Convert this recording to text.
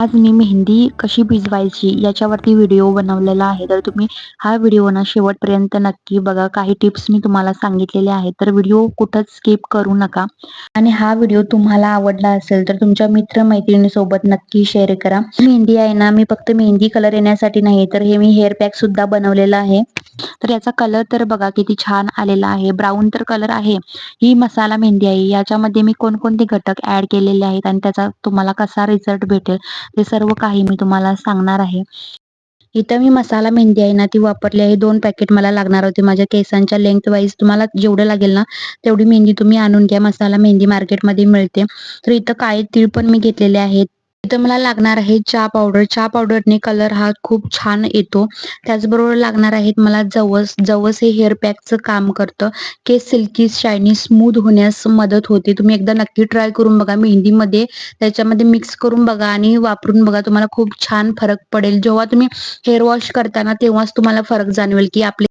आज मी मेहंदी कशी भिजवायची याच्यावरती व्हिडिओ बनवलेला आहे. तर तुम्ही हा व्हिडिओ ना शेवटपर्यंत नक्की बघा. काही टिप्स मी तुम्हाला सांगितलेले आहेत. तर व्हिडिओ कुठंच स्किप करू नका. आणि हा व्हिडिओ तुम्हाला आवडला असेल तर तुमच्या मित्र-मैत्रिणीसोबत नक्की शेअर करा. मेहंदी आहे ना, मी फक्त मेहंदी कलर येण्यासाठी नाही, तर हे मी हेअर पॅक सुद्धा बनवलेला आहे. तर याचा कलर तर बघा किती छान आलेला आहे. ब्राऊन तर कलर आहे. ही मसाला मेहंदी आहे. याच्यामध्ये मी कोणकोणते घटक ॲड केलेले आहेत आणि त्याचा तुम्हाला कसा रिझल्ट भेटेल ते सर्व काही मी तुम्हाला सांगणार आहे. इथं मी मसाला मेहंदी आहे ना, ती वापरली आहे. 2 पॅकेट मला लागणार होते माझ्या केसांच्या लेंग्थ वाईज. तुम्हाला जेवढं लागेल ना, तेवढी मेहंदी तुम्ही आणून घ्या. मसाला मेहंदी मार्केटमध्ये मिळते. तर इथं काळे तीळ पण मी घेतलेले आहेत. इथं मला लागणार आहे चहा पावडर. चहा पावडरने कलर हा खूप छान येतो. त्याचबरोबर लागणार आहेत मला जवस. जवस हे हेअर पॅकचं काम करतं. केस सिल्की, शायनी, स्मूथ होण्यास मदत होते. तुम्ही एकदा नक्की ट्राय करून बघा. मेहंदीमध्ये त्याच्यामध्ये मिक्स करून बघा आणि वापरून बघा. तुम्हाला खूप छान फरक पडेल. जेव्हा तुम्ही हेअर वॉश करताना तेव्हाच तुम्हाला फरक जाणवेल, की आपले